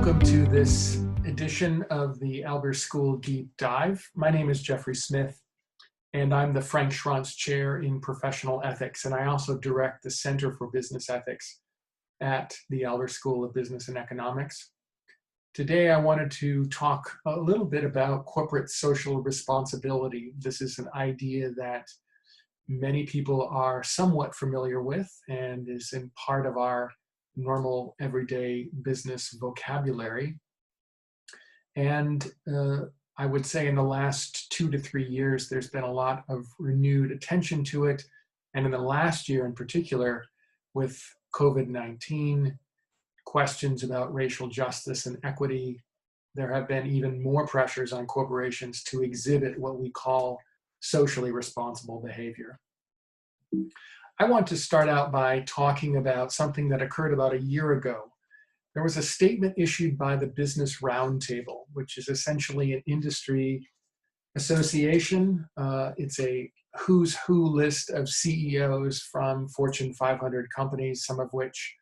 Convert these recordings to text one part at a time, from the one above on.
Welcome to this edition of the Albers School Deep Dive. My name is Jeffery Smith, and I'm the Shrontz Chair in Professional Ethics, and I also direct the Center for Business Ethics at the Albers School of Business and Economics. Today, I wanted to talk a little bit about corporate social responsibility. This is an idea that many people are somewhat familiar with and is in part of our normal everyday business vocabulary. And I would say in the last 2 to 3 years, there's been a lot of renewed attention to it. And in the last year in particular, with COVID-19, questions about racial justice and equity, there have been even more pressures on corporations to exhibit what we call socially responsible behavior. I want to start out by talking about something that occurred about a year ago. There was a statement issued by the Business Roundtable, which is essentially an industry association. It's a who's who list of CEOs from Fortune 500 companies, some of which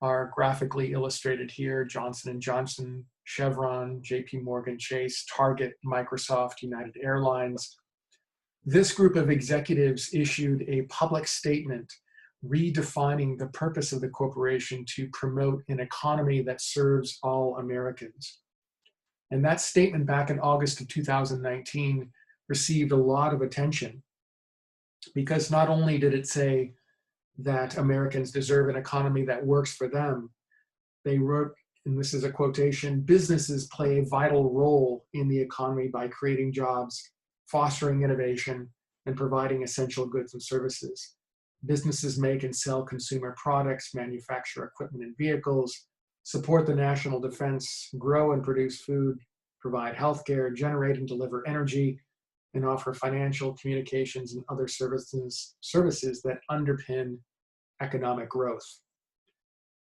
are graphically illustrated here: Johnson & Johnson, Chevron, JP Morgan Chase, Target, Microsoft, United Airlines. This group of executives issued a public statement redefining the purpose of the corporation to promote an economy that serves all Americans. And that statement back in August of 2019 received a lot of attention because not only did it say that Americans deserve an economy that works for them, they wrote, and this is a quotation, "Businesses play a vital role in the economy by creating jobs, fostering innovation, and providing essential goods and services. Businesses make and sell consumer products, manufacture equipment and vehicles, support the national defense, grow and produce food, provide healthcare, generate and deliver energy, and offer financial, communications, and other services that underpin economic growth."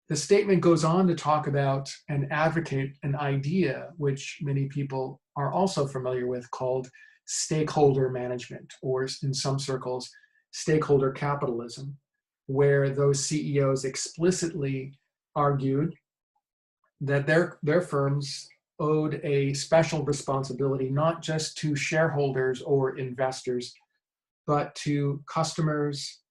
The statement goes on to talk about and advocate an idea which many people are also familiar with called stakeholder management, or in some circles, stakeholder capitalism, where those CEOs explicitly argued that their firms owed a special responsibility not just to shareholders or investors, but to customers,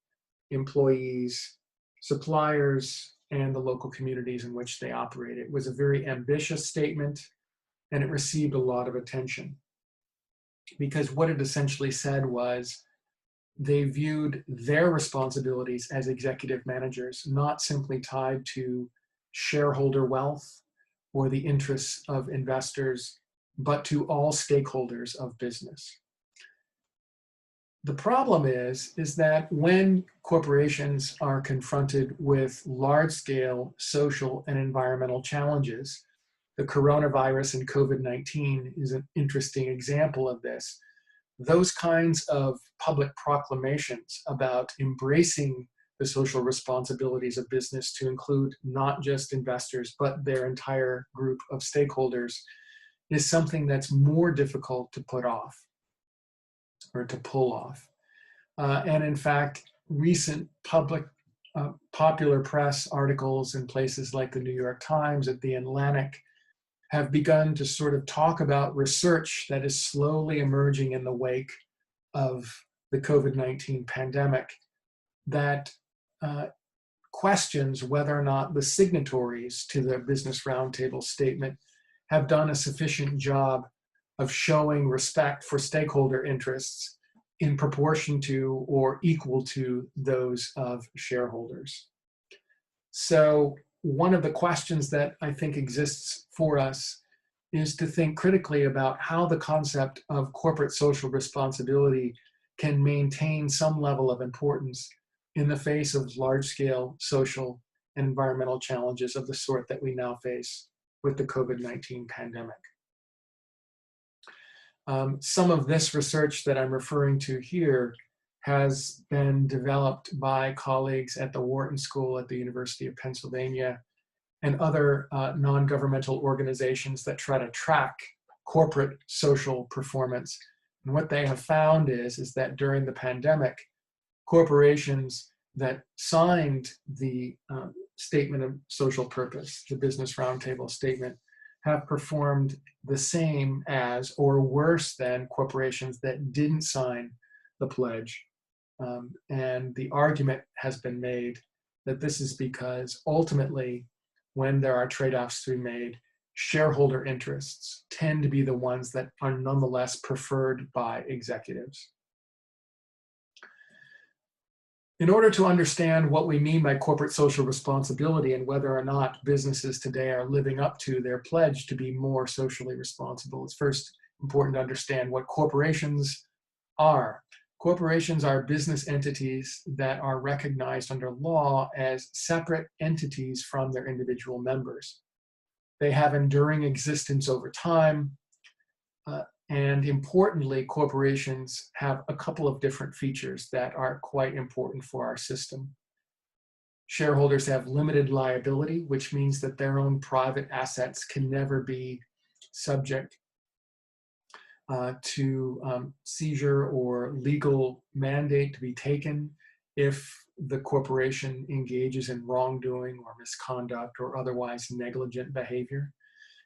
employees, suppliers, and the local communities in which they operate. It was a very ambitious statement, and it received a lot of attention because what it essentially said was they viewed their responsibilities as executive managers not simply tied to shareholder wealth or the interests of investors, but to all stakeholders of business. The problem is that when corporations are confronted with large-scale social and environmental challenges, the coronavirus and COVID-19 is an interesting example of this. Those kinds of public proclamations about embracing the social responsibilities of business to include not just investors, but their entire group of stakeholders is something that's more difficult to put off or to pull off. And in fact, recent popular press articles in places like the New York Times, at the Atlantic, have begun to sort of talk about research that is slowly emerging in the wake of the COVID-19 pandemic that questions whether or not the signatories to the Business Roundtable statement have done a sufficient job of showing respect for stakeholder interests in proportion to or equal to those of shareholders. So one of the questions that I think exists for us is to think critically about how the concept of corporate social responsibility can maintain some level of importance in the face of large-scale social and environmental challenges of the sort that we now face with the COVID-19 pandemic. Some of this research that I'm referring to here has been developed by colleagues at the Wharton School at the University of Pennsylvania and other non-governmental organizations that try to track corporate social performance. And what they have found is that during the pandemic, corporations that signed the statement of social purpose, the Business Roundtable statement, have performed the same as or worse than corporations that didn't sign the pledge. And the argument has been made that this is because ultimately, when there are trade-offs to be made, shareholder interests tend to be the ones that are nonetheless preferred by executives. In order to understand what we mean by corporate social responsibility and whether or not businesses today are living up to their pledge to be more socially responsible, it's first important to understand what corporations are. Corporations are business entities that are recognized under law as separate entities from their individual members. They have enduring existence over time, and importantly, corporations have a couple of different features that are quite important for our system. Shareholders have limited liability, which means that their own private assets can never be subject to seizure or legal mandate to be taken if the corporation engages in wrongdoing or misconduct or otherwise negligent behavior.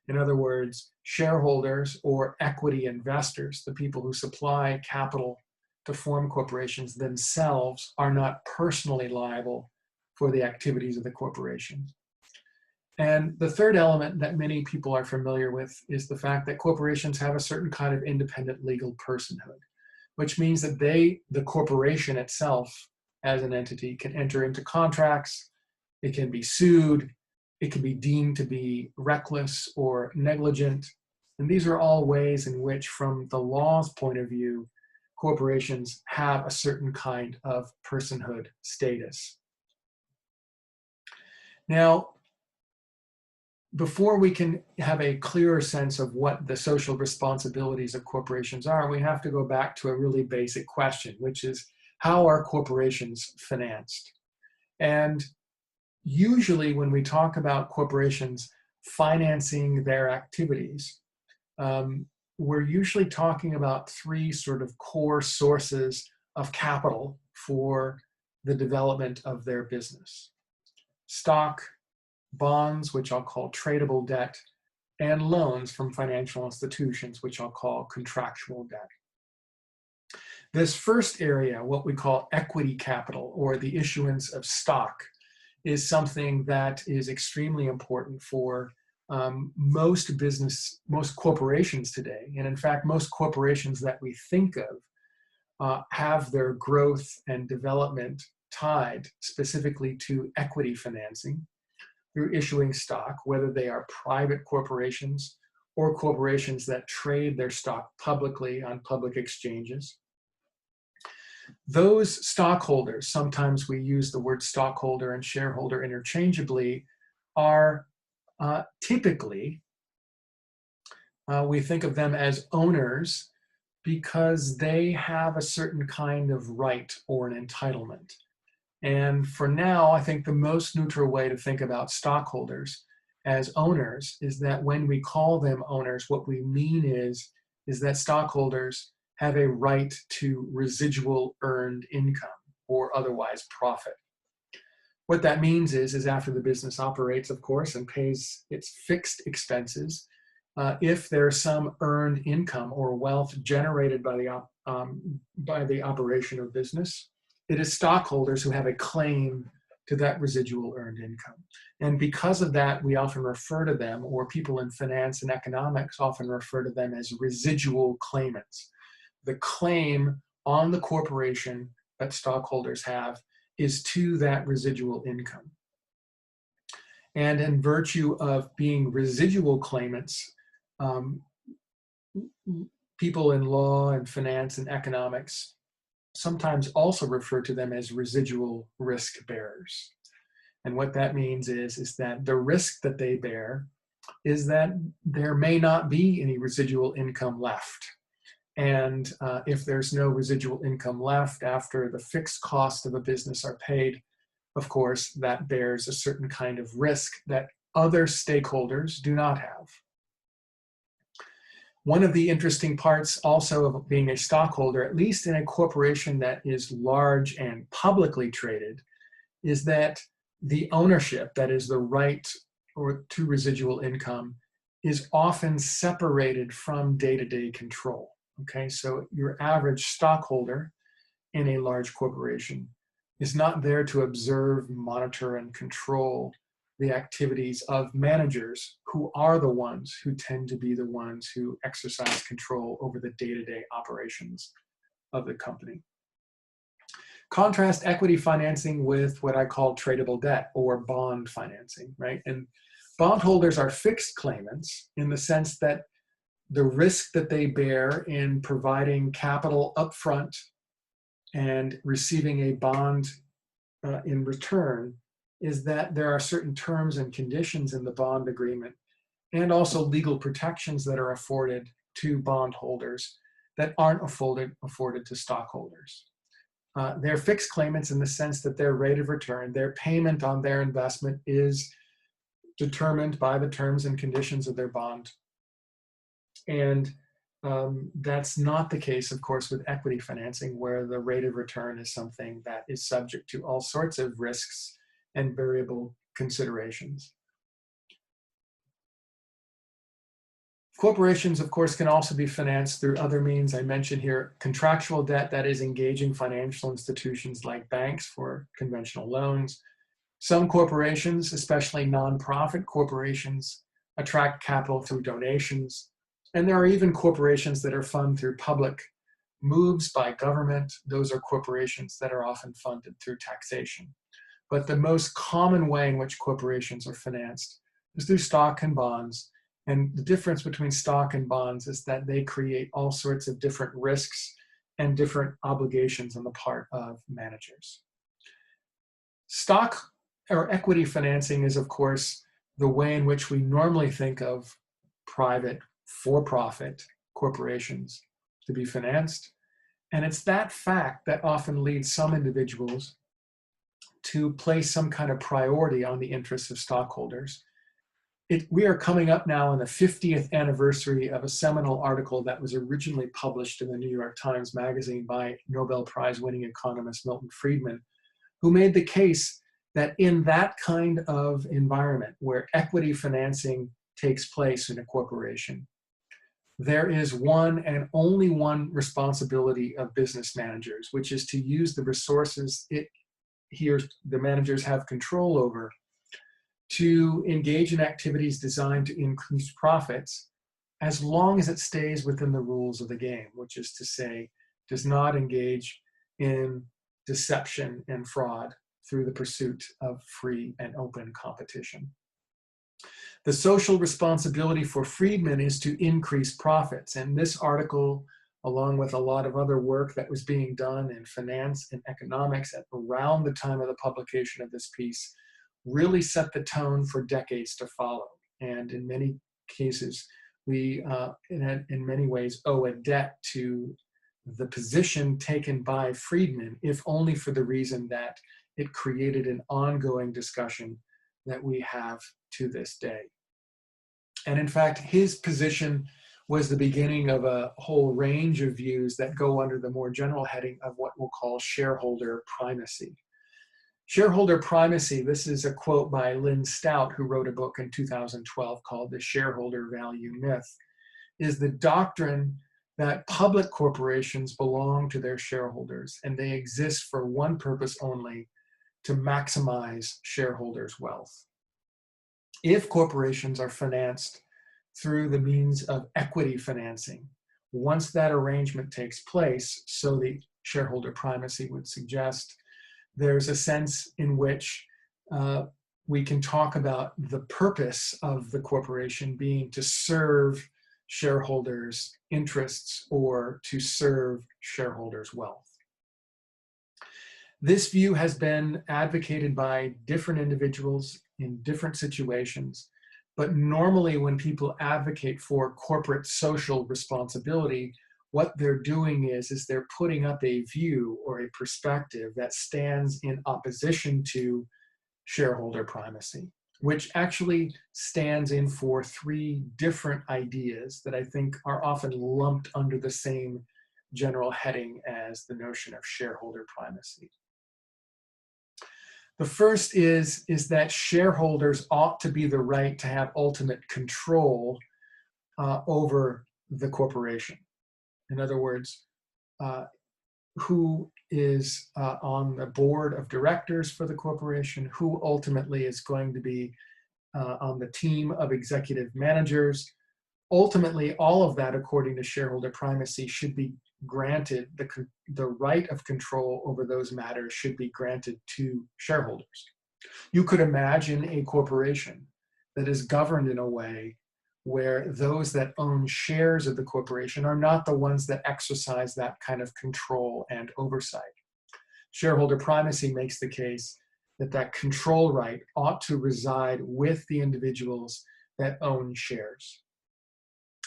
In other words, shareholders or equity investors, the people who supply capital to form corporations themselves, are not personally liable for the activities of the corporation. And the third element that many people are familiar with is the fact that corporations have a certain kind of independent legal personhood, which means that the corporation itself as an entity can enter into contracts, it can be sued, it can be deemed to be reckless or negligent. And these are all ways in which, from the law's point of view, corporations have a certain kind of personhood status. Now, before we can have a clearer sense of what the social responsibilities of corporations are, we have to go back to a really basic question, which is, how are corporations financed? And usually when we talk about corporations financing their activities, we're usually talking about three sort of core sources of capital for the development of their business: stock, bonds, which I'll call tradable debt, and loans from financial institutions, which I'll call contractual debt. This first area, what we call equity capital, or the issuance of stock, is something that is extremely important for most corporations today. And in fact, most corporations that we think of have their growth and development tied specifically to equity financing through issuing stock, whether they are private corporations or corporations that trade their stock publicly on public exchanges. Those stockholders, sometimes we use the word stockholder and shareholder interchangeably, are typically, we think of them as owners because they have a certain kind of right or an entitlement. And for now, I think the most neutral way to think about stockholders as owners is that when we call them owners, what we mean is that stockholders have a right to residual earned income or otherwise profit. What that means is after the business operates, of course, and pays its fixed expenses, if there's some earned income or wealth generated by the operation of business, it is stockholders who have a claim to that residual earned income. And because of that, we often refer to them, or people in finance and economics often refer to them as residual claimants. The claim on the corporation that stockholders have is to that residual income. And in virtue of being residual claimants, people in law and finance and economics sometimes also refer to them as residual risk bearers. And what that means is that the risk that they bear is that there may not be any residual income left. And if there's no residual income left after the fixed cost of a business are paid, of course, that bears a certain kind of risk that other stakeholders do not have. One of the interesting parts also of being a stockholder, at least in a corporation that is large and publicly traded, is that the ownership, that is the right or to residual income, is often separated from day-to-day control. Okay, so your average stockholder in a large corporation is not there to observe, monitor, and control the activities of managers, who are the ones who tend to be the ones who exercise control over the day-to-day operations of the company. Contrast equity financing with what I call tradable debt or bond financing, right? And bondholders are fixed claimants in the sense that the risk that they bear in providing capital upfront and receiving a bond in return is that there are certain terms and conditions in the bond agreement and also legal protections that are afforded to bondholders that aren't afforded to stockholders. They're fixed claimants in the sense that their rate of return, their payment on their investment, is determined by the terms and conditions of their bond. And that's not the case, of course, with equity financing, where the rate of return is something that is subject to all sorts of risks and variable considerations. Corporations, of course, can also be financed through other means. I mentioned here contractual debt, that is engaging financial institutions like banks for conventional loans. Some corporations, especially nonprofit corporations, attract capital through donations. And there are even corporations that are funded through public moves by government. Those are corporations that are often funded through taxation. But the most common way in which corporations are financed is through stock and bonds. And the difference between stock and bonds is that they create all sorts of different risks and different obligations on the part of managers. Stock or equity financing is, of course, the way in which we normally think of private, for-profit corporations to be financed. And it's that fact that often leads some individuals to place some kind of priority on the interests of stockholders. We are coming up now on the 50th anniversary of a seminal article that was originally published in the New York Times Magazine by Nobel Prize winning economist Milton Friedman, who made the case that in that kind of environment where equity financing takes place in a corporation, there is one and only one responsibility of business managers, which is to use the resources the managers have control over to engage in activities designed to increase profits, as long as it stays within the rules of the game, which is to say, does not engage in deception and fraud through the pursuit of free and open competition. The social responsibility for Friedman is to increase profits. And this article, along with a lot of other work that was being done in finance and economics at around the time of the publication of this piece, really set the tone for decades to follow. And in many cases, we, in many ways, owe a debt to the position taken by Friedman, if only for the reason that it created an ongoing discussion that we have to this day. And in fact, his position was the beginning of a whole range of views that go under the more general heading of what we'll call shareholder primacy. Shareholder primacy, this is a quote by Lynn Stout, who wrote a book in 2012 called The Shareholder Value Myth, is the doctrine that public corporations belong to their shareholders and they exist for one purpose only, to maximize shareholders' wealth. If corporations are financed through the means of equity financing, once that arrangement takes place, so the shareholder primacy would suggest, there's a sense in which we can talk about the purpose of the corporation being to serve shareholders' interests or to serve shareholders' wealth. This view has been advocated by different individuals in different situations, but normally when people advocate for corporate social responsibility, what they're doing is they're putting up a view or a perspective that stands in opposition to shareholder primacy, which actually stands in for three different ideas that I think are often lumped under the same general heading as the notion of shareholder primacy. The first is that shareholders ought to be the right to have ultimate control over the corporation. In other words, who is on the board of directors for the corporation, who ultimately is going to be on the team of executive managers. Ultimately, all of that, according to shareholder primacy, should be granted, the right of control over those matters should be granted to shareholders. You could imagine a corporation that is governed in a way where those that own shares of the corporation are not the ones that exercise that kind of control and oversight. Shareholder primacy makes the case that that control right ought to reside with the individuals that own shares.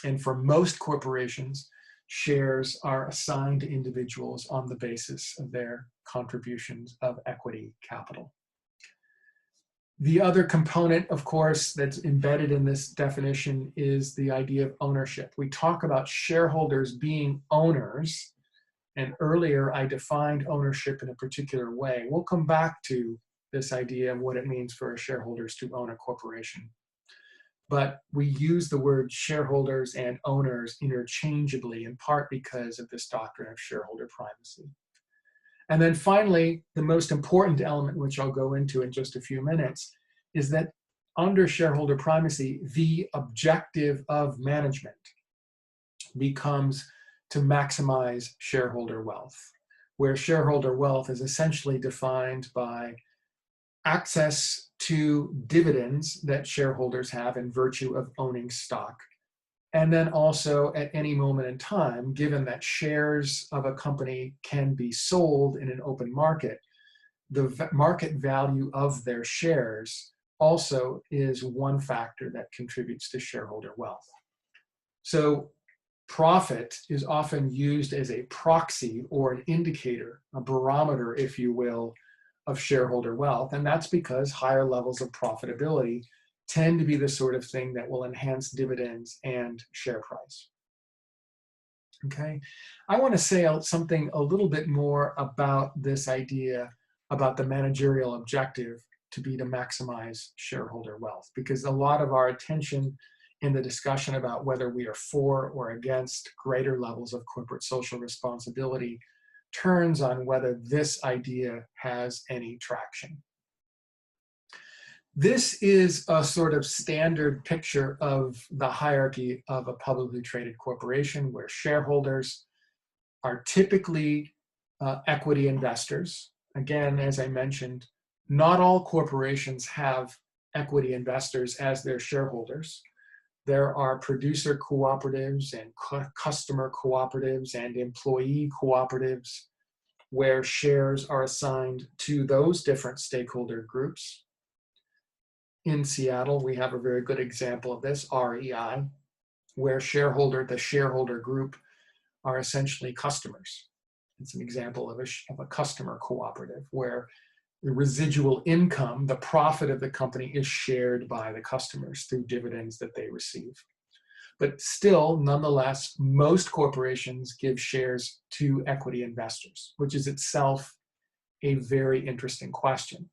And for most corporations, shares are assigned to individuals on the basis of their contributions of equity capital. The other component, of course, that's embedded in this definition is the idea of ownership. We talk about shareholders being owners, and earlier I defined ownership in a particular way. We'll come back to this idea of what it means for shareholders to own a corporation. But we use the word shareholders and owners interchangeably, in part because of this doctrine of shareholder primacy. And then finally, the most important element, which I'll go into in just a few minutes, is that under shareholder primacy, the objective of management becomes to maximize shareholder wealth, where shareholder wealth is essentially defined by access to dividends that shareholders have in virtue of owning stock. And then also at any moment in time, given that shares of a company can be sold in an open market, the market value of their shares also is one factor that contributes to shareholder wealth. So profit is often used as a proxy or an indicator, a barometer, if you will, of shareholder wealth. And that's because higher levels of profitability tend to be the sort of thing that will enhance dividends and share price. Okay, I want to say something a little bit more about this idea about the managerial objective to be to maximize shareholder wealth, because a lot of our attention in the discussion about whether we are for or against greater levels of corporate social responsibility turns on whether this idea has any traction. This is a sort of standard picture of the hierarchy of a publicly traded corporation, where shareholders are typically equity investors. Again, as I mentioned, not all corporations have equity investors as their shareholders. There are producer cooperatives and customer cooperatives and employee cooperatives where shares are assigned to those different stakeholder groups. In Seattle, we have a very good example of this, REI, where the shareholder group are essentially customers. It's an example of a customer cooperative where the residual income, the profit of the company, is shared by the customers through dividends that they receive. But still, nonetheless, most corporations give shares to equity investors, which is itself a very interesting question.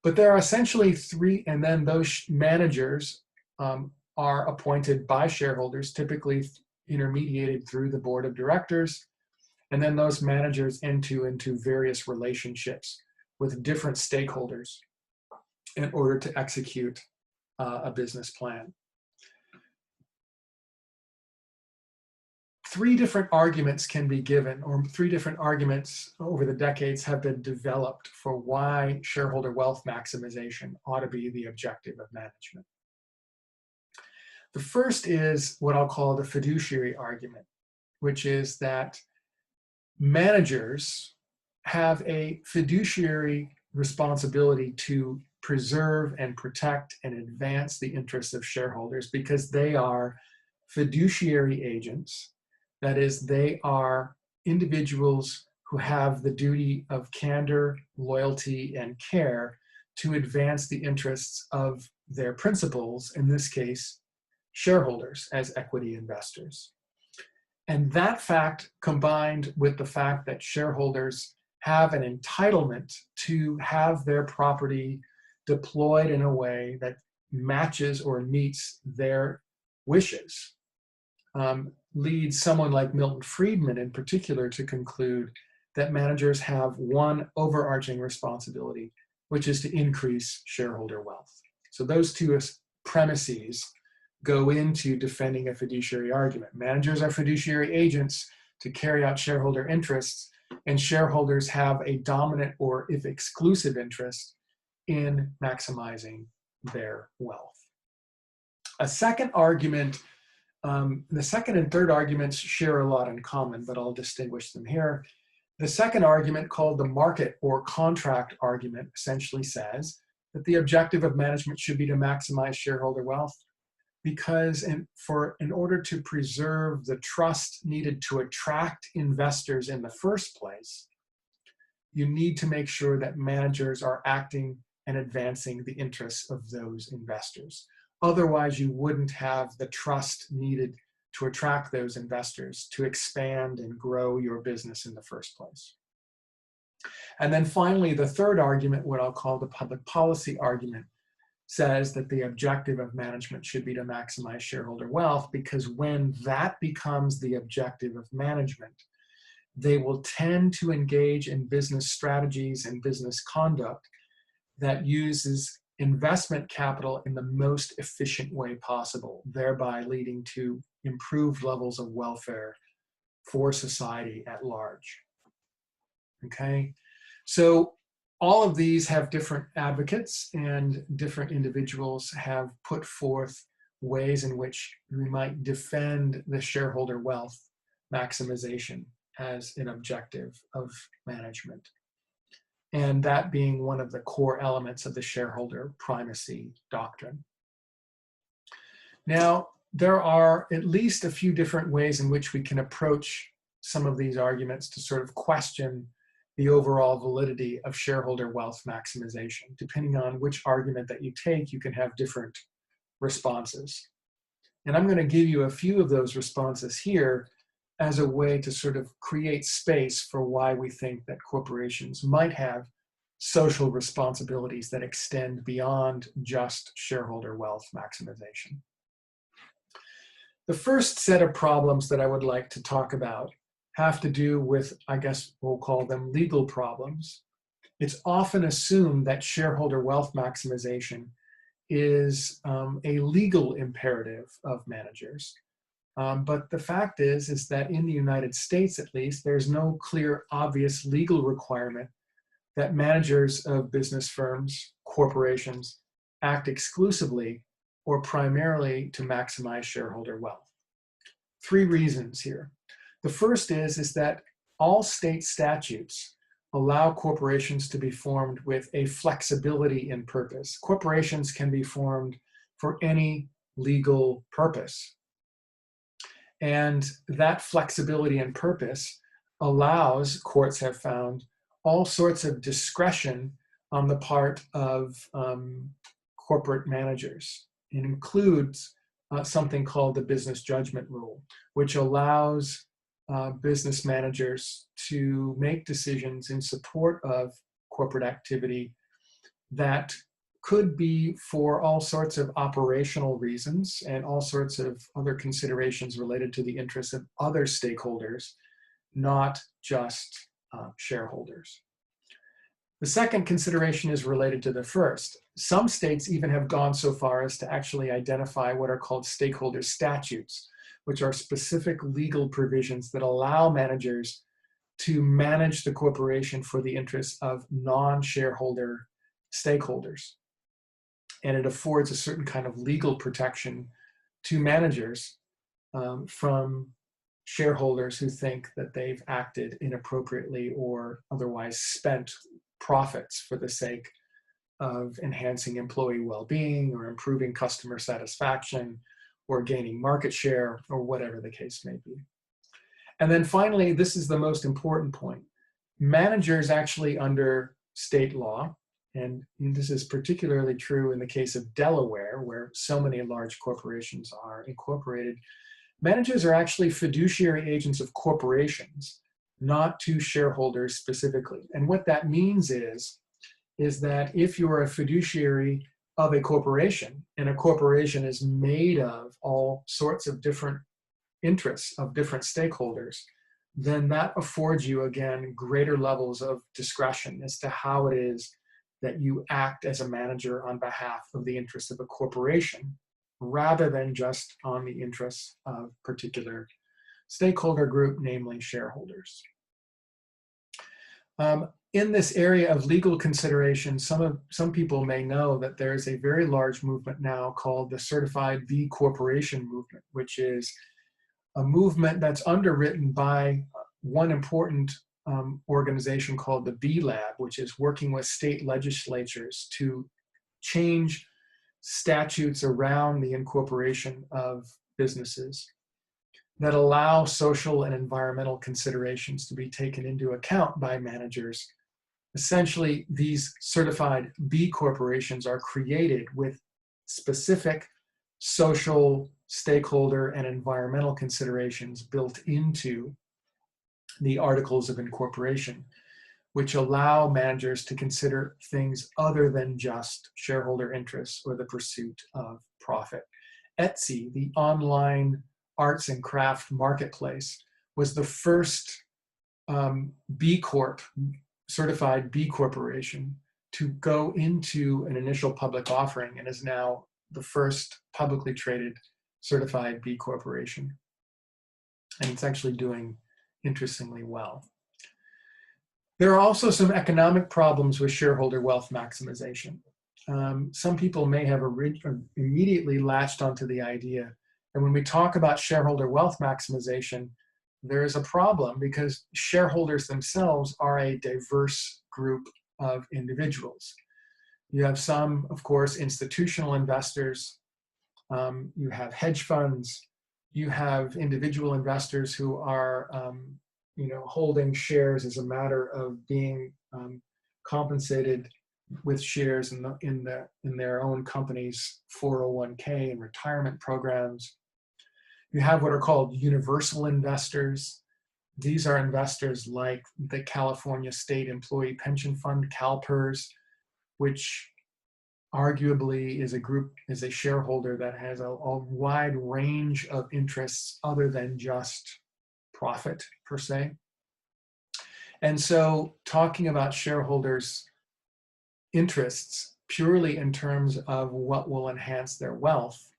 But there are essentially three, and then those managers are appointed by shareholders, typically intermediated through the board of directors, and then those managers enter into various relationships with different stakeholders in order to execute a business plan. Three different arguments can be given, or three different arguments over the decades have been developed for why shareholder wealth maximization ought to be the objective of management. The first is what I'll call the fiduciary argument, which is that managers have a fiduciary responsibility to preserve and protect and advance the interests of shareholders because they are fiduciary agents. That is, they are individuals who have the duty of candor, loyalty, and care to advance the interests of their principals, in this case, shareholders as equity investors. And that fact, combined with the fact that shareholders have an entitlement to have their property deployed in a way that matches or meets their wishes, leads someone like Milton Friedman in particular to conclude that managers have one overarching responsibility, which is to increase shareholder wealth. So those two premises go into defending a fiduciary argument. Managers are fiduciary agents to carry out shareholder interests, and shareholders have a dominant or if exclusive interest in maximizing their wealth. A second argument, the second and third arguments share a lot in common, but I'll distinguish them here. The second argument, called the market or contract argument, essentially says that the objective of management should be to maximize shareholder wealth, because in order to preserve the trust needed to attract investors in the first place, you need to make sure that managers are acting and advancing the interests of those investors. Otherwise, you wouldn't have the trust needed to attract those investors to expand and grow your business in the first place. And then finally, the third argument, what I'll call the public policy argument, says that the objective of management should be to maximize shareholder wealth, because when that becomes the objective of management, they will tend to engage in business strategies and business conduct that uses investment capital in the most efficient way possible, thereby leading to improved levels of welfare for society at large. Okay, so all of these have different advocates, and different individuals have put forth ways in which we might defend the shareholder wealth maximization as an objective of management, and that being one of the core elements of the shareholder primacy doctrine. Now, there are at least a few different ways in which we can approach some of these arguments to sort of question the overall validity of shareholder wealth maximization. Depending on which argument that you take, you can have different responses. And I'm going to give you a few of those responses here as a way to sort of create space for why we think that corporations might have social responsibilities that extend beyond just shareholder wealth maximization. The first set of problems that I would like to talk about have to do with, I guess we'll call them legal problems. It's often assumed that shareholder wealth maximization is a legal imperative of managers. But the fact is that in the United States, at least, there's no clear, obvious legal requirement that managers of business firms, corporations, act exclusively or primarily to maximize shareholder wealth. Three reasons here. The first is that all state statutes allow corporations to be formed with a flexibility in purpose. Corporations can be formed for any legal purpose. And that flexibility in purpose allows, courts have found, all sorts of discretion on the part of corporate managers. It includes something called the business judgment rule, which allows business managers to make decisions in support of corporate activity that could be for all sorts of operational reasons and all sorts of other considerations related to the interests of other stakeholders, not just shareholders. The second consideration is related to the first. Some states even have gone so far as to actually identify what are called stakeholder statutes, which are specific legal provisions that allow managers to manage the corporation for the interests of non-shareholder stakeholders. And it affords a certain kind of legal protection to managers from shareholders who think that they've acted inappropriately or otherwise spent profits for the sake of enhancing employee well-being or improving customer satisfaction or gaining market share or whatever the case may be. And then finally, this is the most important point. Managers actually under state law, and this is particularly true in the case of Delaware, where so many large corporations are incorporated, managers are actually fiduciary agents of corporations. not to shareholders specifically. And what that means is that if you're a fiduciary of a corporation, and a corporation is made of all sorts of different interests of different stakeholders, then that affords you, again, greater levels of discretion as to how it is that you act as a manager on behalf of the interests of a corporation, rather than just on the interests of a particular stakeholder group, namely shareholders. In this area of legal consideration, some people may know that there is a very large movement now called the Certified B Corporation movement, which is a movement that's underwritten by one important organization called the B Lab, which is working with state legislatures to change statutes around the incorporation of businesses that allow social and environmental considerations to be taken into account by managers. Essentially, these certified B corporations are created with specific social, stakeholder, and environmental considerations built into the articles of incorporation, which allow managers to consider things other than just shareholder interests or the pursuit of profit. Etsy, the online arts and craft marketplace, was the first B Corp, certified B corporation, to go into an initial public offering, and is now the first publicly traded certified B corporation. And it's actually doing interestingly well. There are also some economic problems with shareholder wealth maximization. Some people may have immediately latched onto the idea, and when we talk about shareholder wealth maximization, there is a problem because shareholders themselves are a diverse group of individuals. You have some, of course, institutional investors. You have hedge funds. You have individual investors who are, holding shares as a matter of being compensated with shares in their own company's 401k and retirement programs. You have what are called universal investors. These are investors like the California State Employee Pension Fund, CalPERS, which arguably is a shareholder that has a wide range of interests other than just profit per se. And so talking about shareholders' interests purely in terms of what will enhance their wealth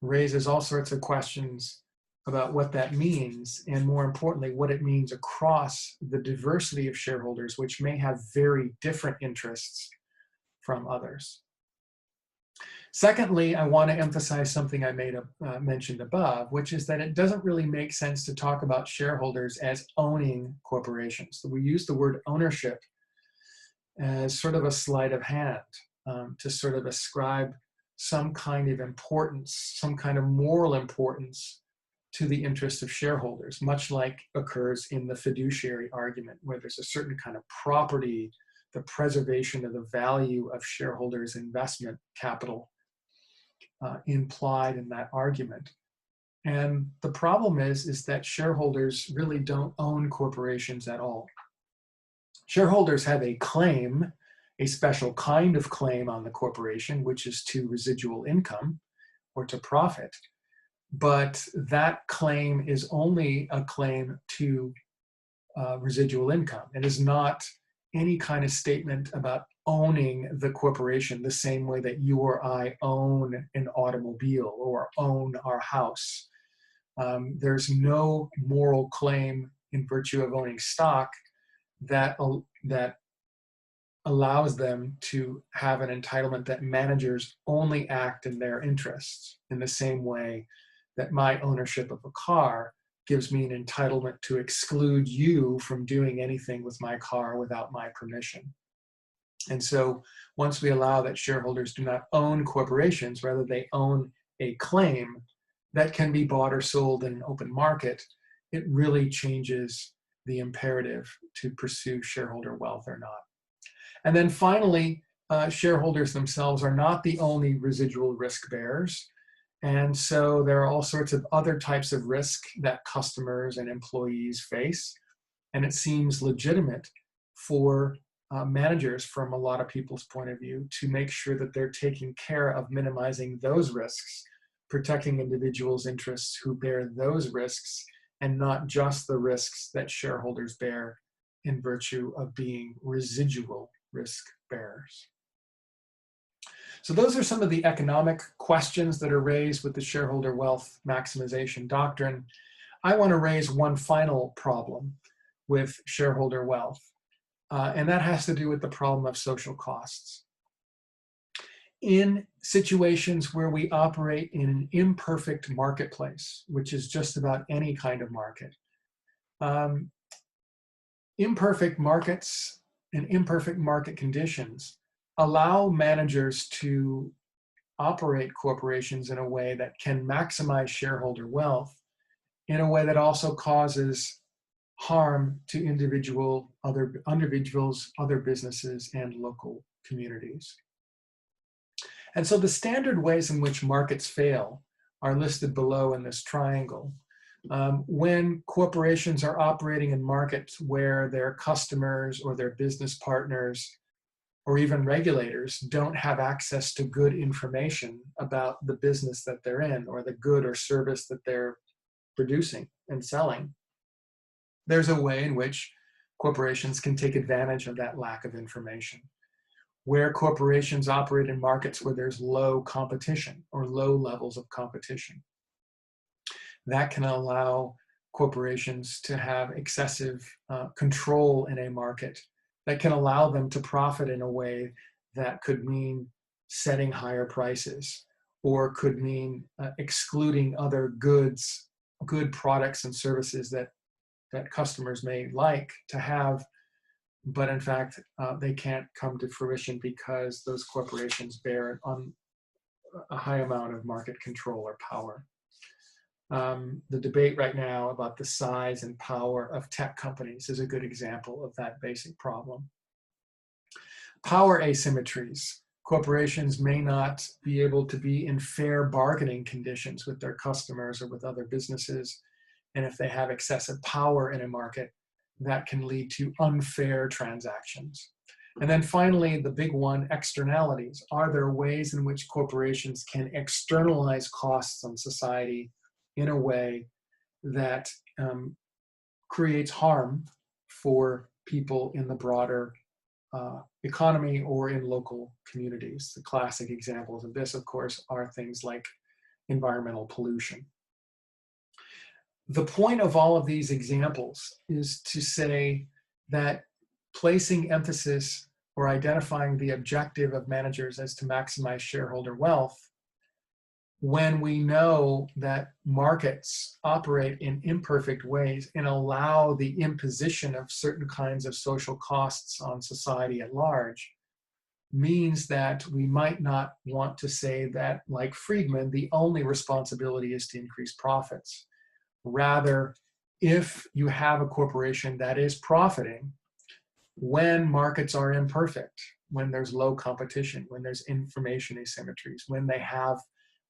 raises all sorts of questions about what that means, and more importantly, what it means across the diversity of shareholders, which may have very different interests from others. Secondly, I want to emphasize something I mentioned above, which is that it doesn't really make sense to talk about shareholders as owning corporations. So we use the word ownership as sort of a sleight of hand to sort of ascribe some kind of importance, some kind of moral importance to the interest of shareholders, much like occurs in the fiduciary argument, where there's a certain kind of property, the preservation of the value of shareholders' investment capital implied in that argument. And the problem is that shareholders really don't own corporations at all. Shareholders have a claim, a special kind of claim on the corporation, which is to residual income or to profit. But that claim is only a claim to residual income. It is not any kind of statement about owning the corporation the same way that you or I own an automobile or own our house. There's no moral claim in virtue of owning stock that allows them to have an entitlement that managers only act in their interests, in the same way that my ownership of a car gives me an entitlement to exclude you from doing anything with my car without my permission. And so once we allow that shareholders do not own corporations, rather they own a claim that can be bought or sold in an open market, it really changes the imperative to pursue shareholder wealth or not. And then finally, shareholders themselves are not the only residual risk bearers. And so there are all sorts of other types of risk that customers and employees face. And it seems legitimate for managers, from a lot of people's point of view, to make sure that they're taking care of minimizing those risks, protecting individuals' interests who bear those risks, and not just the risks that shareholders bear in virtue of being residual risk bearers. So those are some of the economic questions that are raised with the shareholder wealth maximization doctrine. I want to raise one final problem with shareholder wealth, and that has to do with the problem of social costs. In situations where we operate in an imperfect marketplace, which is just about any kind of market, imperfect markets and imperfect market conditions allow managers to operate corporations in a way that can maximize shareholder wealth in a way that also causes harm to individuals, other businesses, and local communities. And so the standard ways in which markets fail are listed below in this triangle. When corporations are operating in markets where their customers or their business partners or even regulators don't have access to good information about the business that they're in or the good or service that they're producing and selling, there's a way in which corporations can take advantage of that lack of information. Where corporations operate in markets where there's low competition or low levels of competition, that can allow corporations to have excessive control in a market that can allow them to profit in a way that could mean setting higher prices, or could mean excluding other good products and services that customers may like to have, but in fact, they can't come to fruition because those corporations bear on a high amount of market control or power. The debate right now about the size and power of tech companies is a good example of that basic problem. Power asymmetries. Corporations may not be able to be in fair bargaining conditions with their customers or with other businesses. And if they have excessive power in a market, that can lead to unfair transactions. And then finally, the big one, externalities. Are there ways in which corporations can externalize costs on society in a way that creates harm for people in the broader economy or in local communities? The classic examples of this, of course, are things like environmental pollution. The point of all of these examples is to say that placing emphasis or identifying the objective of managers as to maximize shareholder wealth, when we know that markets operate in imperfect ways and allow the imposition of certain kinds of social costs on society at large, means that we might not want to say that, like Friedman, the only responsibility is to increase profits. Rather, if you have a corporation that is profiting, when markets are imperfect, when there's low competition, when there's information asymmetries, when they have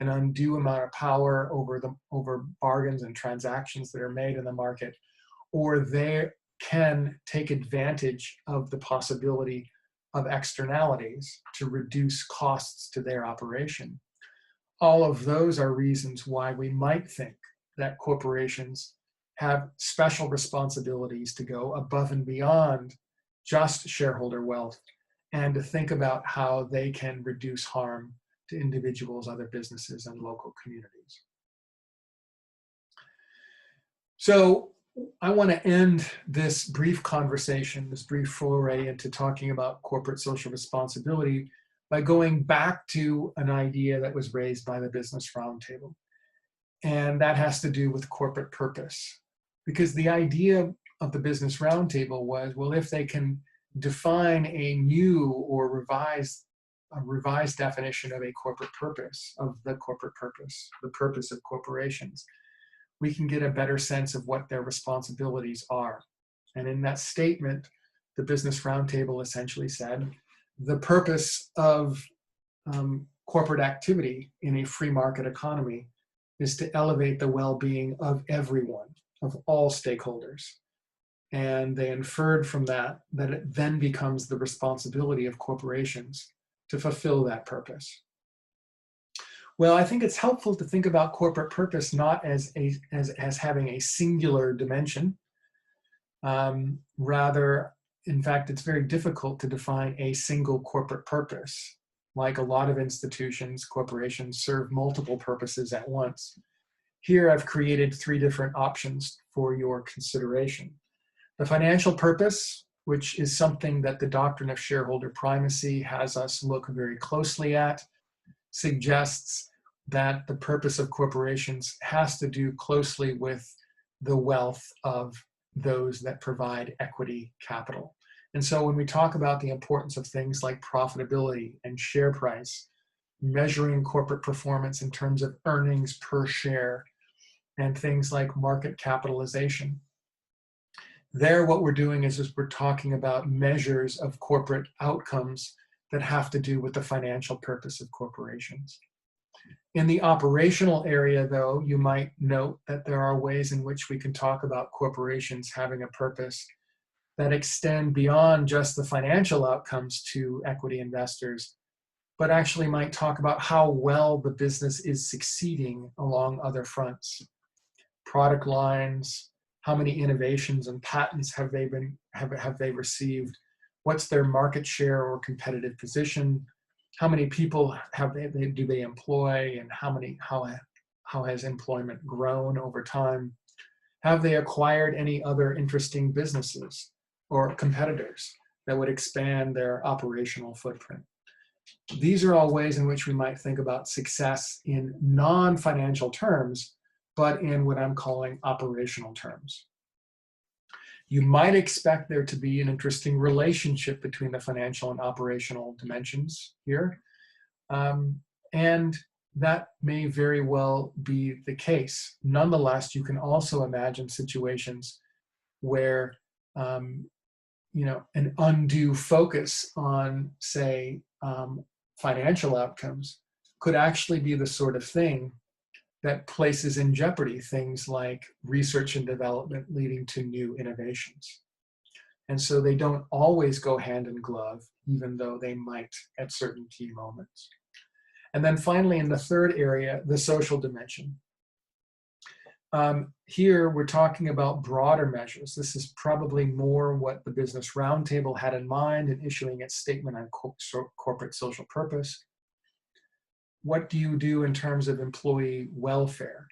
an undue amount of power over bargains and transactions that are made in the market, or they can take advantage of the possibility of externalities to reduce costs to their operation. All of those are reasons why we might think that corporations have special responsibilities to go above and beyond just shareholder wealth and to think about how they can reduce harm to individuals, other businesses, and local communities. So I want to end this brief conversation, this brief foray into talking about corporate social responsibility by going back to an idea that was raised by the Business Roundtable. And that has to do with corporate purpose. Because the idea of the Business Roundtable was, well, if they can define a new or revised definition of a corporate purpose, the purpose of corporations, we can get a better sense of what their responsibilities are. And in that statement, the Business Roundtable essentially said, the purpose of corporate activity in a free market economy is to elevate the well-being of everyone, of all stakeholders. And they inferred from that that it then becomes the responsibility of corporations to fulfill that purpose. Well, I think it's helpful to think about corporate purpose not as having a singular dimension. Rather, in fact, it's very difficult to define a single corporate purpose. Like a lot of institutions, corporations serve multiple purposes at once. Here, I've created 3 different options for your consideration. The financial purpose, which is something that the doctrine of shareholder primacy has us look very closely at, suggests that the purpose of corporations has to do closely with the wealth of those that provide equity capital. And so when we talk about the importance of things like profitability and share price, measuring corporate performance in terms of earnings per share, and things like market capitalization, there what we're doing is we're talking about measures of corporate outcomes that have to do with the financial purpose of corporations. In the operational area, though, you might note that there are ways in which we can talk about corporations having a purpose that extend beyond just the financial outcomes to equity investors, but actually might talk about how well the business is succeeding along other fronts. Product lines, how many innovations and patents have they received? What's their market share or competitive position? How many people do they employ, and how has employment grown over time? Have they acquired any other interesting businesses or competitors that would expand their operational footprint? These are all ways in which we might think about success in non-financial terms, but in what I'm calling operational terms. You might expect there to be an interesting relationship between the financial and operational dimensions here. And that may very well be the case. Nonetheless, you can also imagine situations where an undue focus on, say, financial outcomes could actually be the sort of thing that places in jeopardy things like research and development leading to new innovations. And so they don't always go hand in glove, even though they might at certain key moments. And then finally, in the third area, the social dimension. Here, we're talking about broader measures. This is probably more what the Business Roundtable had in mind in issuing its statement on corporate social purpose. What do you do in terms of employee welfare?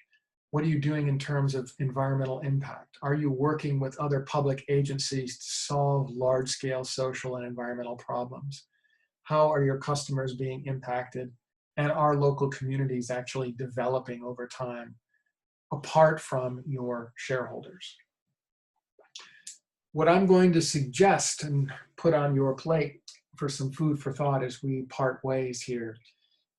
What are you doing in terms of environmental impact? Are you working with other public agencies to solve large-scale social and environmental problems? How are your customers being impacted? And are local communities actually developing over time, apart from your shareholders? What I'm going to suggest and put on your plate for some food for thought as we part ways here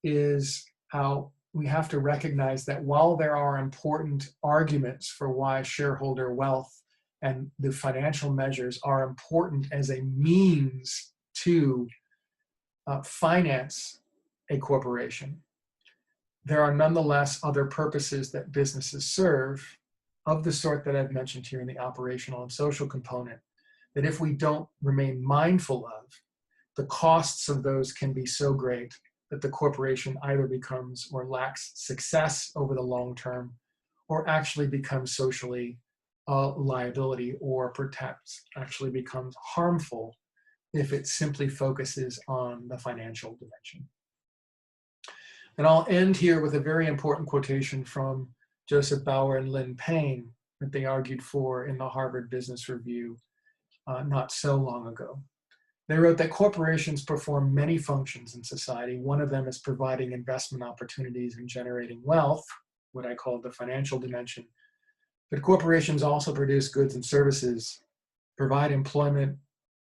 is how we have to recognize that while there are important arguments for why shareholder wealth and the financial measures are important as a means to finance a corporation, there are nonetheless other purposes that businesses serve of the sort that I've mentioned here in the operational and social component, that if we don't remain mindful of, the costs of those can be so great that the corporation either becomes or lacks success over the long term, or actually becomes socially a liability, or perhaps actually becomes harmful if it simply focuses on the financial dimension. And I'll end here with a very important quotation from Joseph Bauer and Lynn Payne that they argued for in the Harvard Business Review not so long ago. They wrote that corporations perform many functions in society. One of them is providing investment opportunities and generating wealth, what I call the financial dimension. But corporations also produce goods and services, provide employment,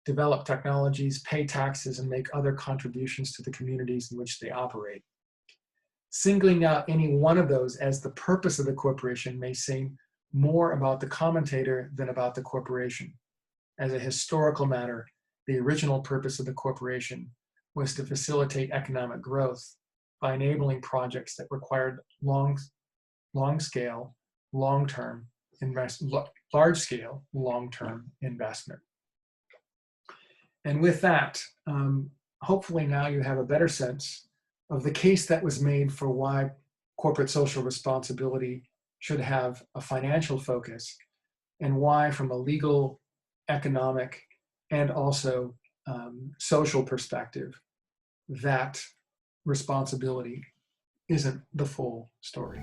develop technologies, pay taxes, and make other contributions to the communities in which they operate. Singling out any one of those as the purpose of the corporation may seem more about the commentator than about the corporation. As a historical matter, the original purpose of the corporation was to facilitate economic growth by enabling projects that required long-scale, long-term large-scale, long-term investment. And with that, hopefully now you have a better sense of the case that was made for why corporate social responsibility should have a financial focus, and why, from a legal, economic, and also social perspective, that responsibility isn't the full story.